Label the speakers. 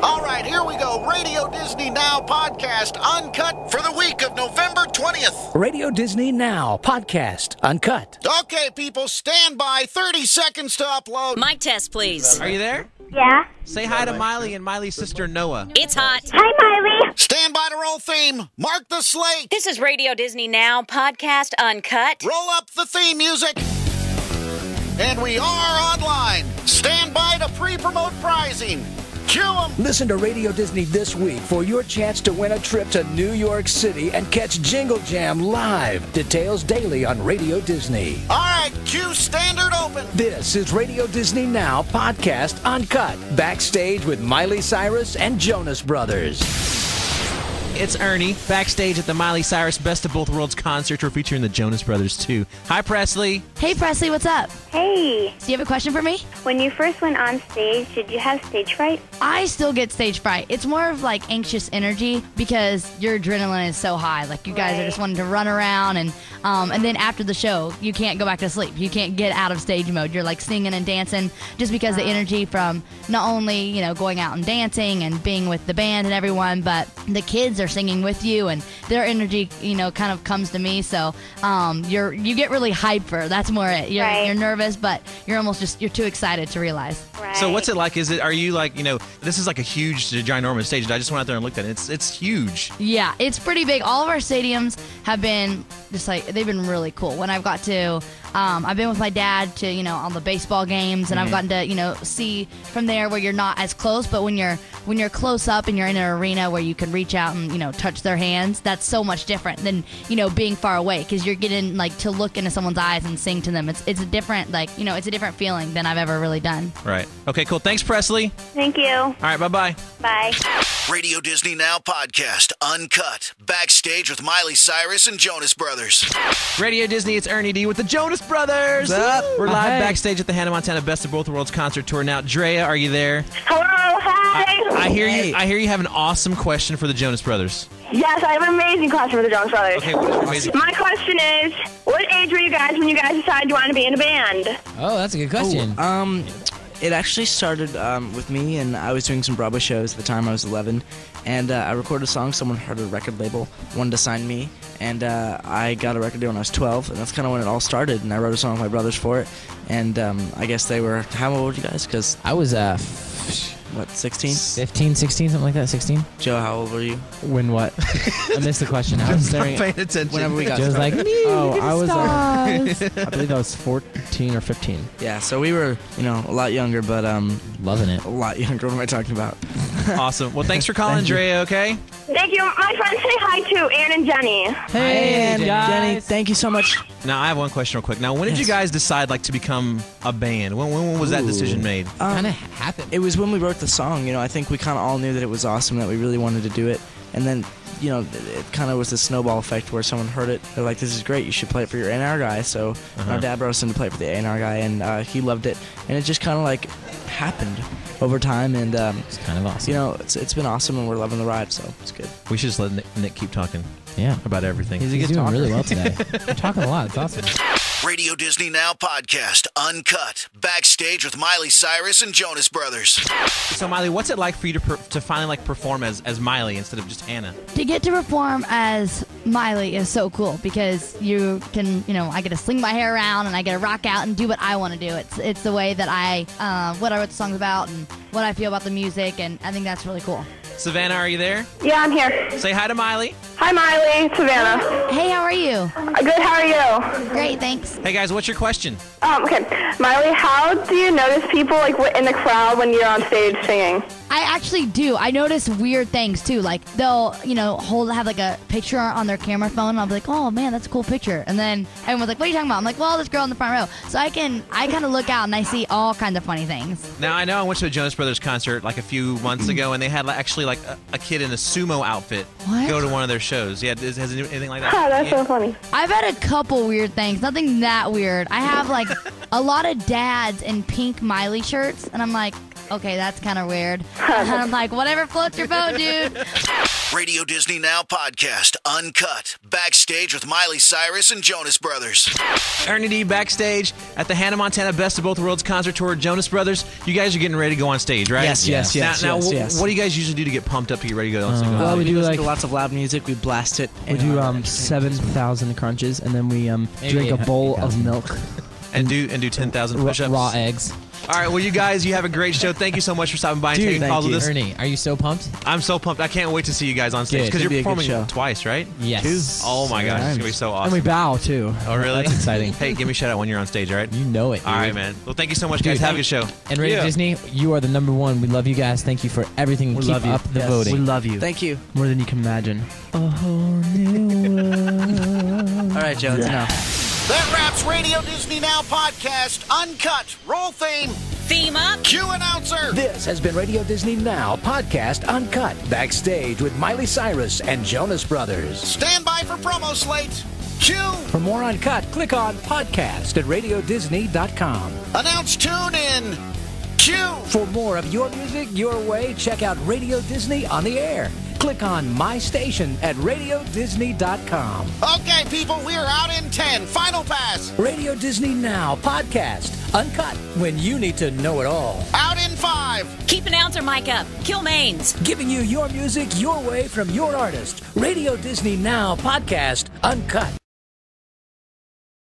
Speaker 1: All right, here we go. Radio Disney Now podcast uncut for the week of November 20th.
Speaker 2: Radio Disney Now podcast uncut.
Speaker 1: Okay, people, stand by. 30 seconds to upload.
Speaker 3: Mic test, please.
Speaker 4: Are you there?
Speaker 5: Yeah.
Speaker 4: Say hi to Miley and Miley's sister Noah.
Speaker 3: It's hot.
Speaker 5: Hi, Miley.
Speaker 1: Stand by to roll theme. Mark the slate.
Speaker 3: This is Radio Disney Now podcast uncut.
Speaker 1: Roll up the theme music. And we are online. Stand by to pre-promote prizing. Cue 'em.
Speaker 2: Listen to Radio Disney this week for your chance to win a trip to New York City and catch Jingle Jam live. Details daily on Radio Disney.
Speaker 1: All right, cue standard open.
Speaker 2: This is Radio Disney Now podcast uncut. Backstage with Miley Cyrus and Jonas Brothers.
Speaker 4: It's Ernie, backstage at the Miley Cyrus Best of Both Worlds concert. We're featuring the Jonas Brothers, too. Hi, Presley.
Speaker 6: Hey, Presley, what's up?
Speaker 5: Hey.
Speaker 6: Do you have a question for me?
Speaker 5: When you first went on stage, did you have stage fright?
Speaker 6: I still get stage fright. It's more of like anxious energy because your adrenaline is so high. Like you guys are just wanting to run around and then after the show, you can't go back to sleep. You can't get out of stage mode. You're like singing and dancing just because the energy from not only, going out and dancing and being with the band and everyone, but the kids are singing with you and their energy, kind of comes to me. So you get really hyper. That's more it. You're nervous, but you're too excited to realize.
Speaker 5: Right.
Speaker 4: So what's it like? Are you like, this is like a huge, ginormous stage. I just went out there and looked at it. It's huge.
Speaker 6: Yeah, it's pretty big. All of our stadiums have been they've been really cool. When I've got to, I've been with my dad to, on the baseball games, and I've gotten to, see from there where you're not as close, but when you're close up and you're in an arena where you can reach out and, touch their hands, that's so much different than, being far away because you're getting to look into someone's eyes and sing to them. It's a different, it's a different feeling than I've ever really done.
Speaker 4: Right. Okay, cool. Thanks, Presley.
Speaker 5: Thank you.
Speaker 4: All right, bye-bye.
Speaker 5: Bye.
Speaker 1: Radio Disney Now podcast uncut. Backstage with Miley Cyrus and Jonas Brothers.
Speaker 4: Radio Disney, it's Ernie D with the Jonas Brothers.
Speaker 7: What's up?
Speaker 4: We're live backstage at the Hannah Montana Best of Both Worlds concert tour. Now, Drea, are you there?
Speaker 5: Hello. Hi.
Speaker 4: I hear you. I hear you have an awesome question for the Jonas Brothers.
Speaker 5: Yes, I have an amazing question for the Jonas Brothers.
Speaker 4: Okay, what is your amazing?
Speaker 5: My question is, what age were you guys when you guys decided you wanted to be in a band?
Speaker 7: Oh, that's a good question.
Speaker 8: It actually started with me, and I was doing some Broadway shows at the time. I was 11, and I recorded a song. Someone heard a record label, wanted to sign me, and I got a record deal when I was 12, and that's kind of when it all started. And I wrote a song with my brothers for it, and I guess they were, how old were you guys? Because
Speaker 7: I was
Speaker 8: 16?
Speaker 7: 15, 16, something like that. 16.
Speaker 8: Joe, how old were you?
Speaker 7: When what? I missed the question. I was staring
Speaker 4: Paying
Speaker 7: at
Speaker 4: attention.
Speaker 8: Whenever we got
Speaker 7: Joe's like, I was
Speaker 6: stars.
Speaker 7: I believe I was 14 or 15.
Speaker 8: Yeah, so we were, a lot younger, but
Speaker 7: Loving it.
Speaker 8: a lot younger. What am I talking about?
Speaker 4: Awesome. Well, thanks for calling, Drea, okay?
Speaker 5: Thank you. My friends say hi to Ann and Jenny.
Speaker 7: Hey,
Speaker 8: and
Speaker 7: guys.
Speaker 8: Jenny, thank you so much.
Speaker 4: Now, I have one question real quick. Now, when did you guys decide, to become a band? When was that decision made?
Speaker 7: Kind of happened.
Speaker 8: It was when we wrote the song. I think we kind of all knew that it was awesome, that we really wanted to do it. And then, it kind of was this snowball effect where someone heard it. They're like, this is great. You should play it for your A&R guy. So our dad brought us in to play it for the A&R guy, and he loved it. And it just kind of, happened over time. And,
Speaker 7: It's kind of awesome.
Speaker 8: It's been awesome, and we're loving the ride, so it's good.
Speaker 4: We should just let Nick keep talking
Speaker 7: Yeah.
Speaker 4: about everything.
Speaker 7: He's doing really well today. We're talking a lot. It's awesome.
Speaker 1: Radio Disney Now podcast uncut. Backstage with Miley Cyrus and Jonas Brothers.
Speaker 4: So, Miley, what's it like for you to finally perform as Miley instead of just Hannah?
Speaker 6: To get to perform as Miley is so cool because you can, I get to sling my hair around and I get to rock out and do what I want to do. It's the way that what I wrote the songs about and what I feel about the music, and I think that's really cool.
Speaker 4: Savannah, are you there?
Speaker 5: Yeah, I'm here.
Speaker 4: Say hi to Miley.
Speaker 5: Hi, Miley. Savannah.
Speaker 6: Hey, how are you?
Speaker 5: Good. How are you?
Speaker 6: Great, thanks.
Speaker 4: Hey, guys, what's your question?
Speaker 5: Okay. Miley, how do you notice people in the crowd when you're on stage singing?
Speaker 6: I actually do. I notice weird things too. Like they'll, have a picture on their camera phone. And I'll be like, oh man, that's a cool picture. And then everyone's like, what are you talking about? I'm like, well, this girl in the front row. So I kind of look out and I see all kinds of funny things.
Speaker 4: Now, I know I went to a Jonas Brothers concert a few months ago, and they had actually a kid in a sumo outfit go to one of their shows. Yeah, has anything like that?
Speaker 5: Oh, that's so funny.
Speaker 6: I've had a couple weird things. Nothing that weird. I have a lot of dads in pink Miley shirts, and I'm like, okay, that's kind of weird. And I'm like, whatever floats your boat, dude.
Speaker 1: Radio Disney Now podcast, uncut, backstage with Miley Cyrus and Jonas Brothers.
Speaker 4: Ernie D backstage at the Hannah Montana Best of Both Worlds concert tour. Jonas Brothers, you guys are getting ready to go on stage, right?
Speaker 8: Yes.
Speaker 4: Now,
Speaker 8: yes.
Speaker 4: what do you guys usually do to get pumped up to get ready to go?
Speaker 8: Well, we do like lots of loud music. We blast it.
Speaker 9: We do 7,000 crunches, and then we drink a bowl of milk
Speaker 4: and do 10,000 push-ups.
Speaker 9: Raw eggs.
Speaker 4: All right, well, you guys, you have a great show. Thank you so much for stopping by and taking calls with us.
Speaker 7: Ernie, are you so pumped?
Speaker 4: I'm so pumped. I can't wait to see you guys on stage because you're performing twice, right?
Speaker 7: Yes.
Speaker 4: Oh my gosh, it's gonna be so awesome.
Speaker 9: And we bow too.
Speaker 4: Oh really?
Speaker 7: That's exciting.
Speaker 4: Hey, give me a shout out when you're on stage, all right?
Speaker 7: You know it.
Speaker 4: All right, man. Well, thank you so much, guys. Have a good show.
Speaker 7: And Radio Disney, you are the #1. We love you guys. Thank you for everything.
Speaker 9: We
Speaker 7: Keep
Speaker 9: love you.
Speaker 7: up the voting.
Speaker 9: We love you.
Speaker 8: Thank you.
Speaker 9: More than you can imagine. A whole new world.
Speaker 8: All right, Jones. Now.
Speaker 1: That wraps Radio Disney Now podcast, uncut, roll theme,
Speaker 3: Theme up.
Speaker 1: cue announcer.
Speaker 2: This has been Radio Disney Now Podcast Uncut, backstage with Miley Cyrus and Jonas Brothers.
Speaker 1: Stand by for promo slate. Cue.
Speaker 2: For more Uncut, click on podcast at radiodisney.com.
Speaker 1: Announce tune in. Cue.
Speaker 2: For more of your music your way, check out Radio Disney on the air. Click on My Station at radiodisney.com.
Speaker 1: Okay, people, we are out in 10. Final pass.
Speaker 2: Radio Disney Now Podcast Uncut, when you need to know it all.
Speaker 1: Out in 5.
Speaker 3: Keep announcer mic up. Kill mains.
Speaker 2: Giving you your music your way from your artist. Radio Disney Now Podcast Uncut.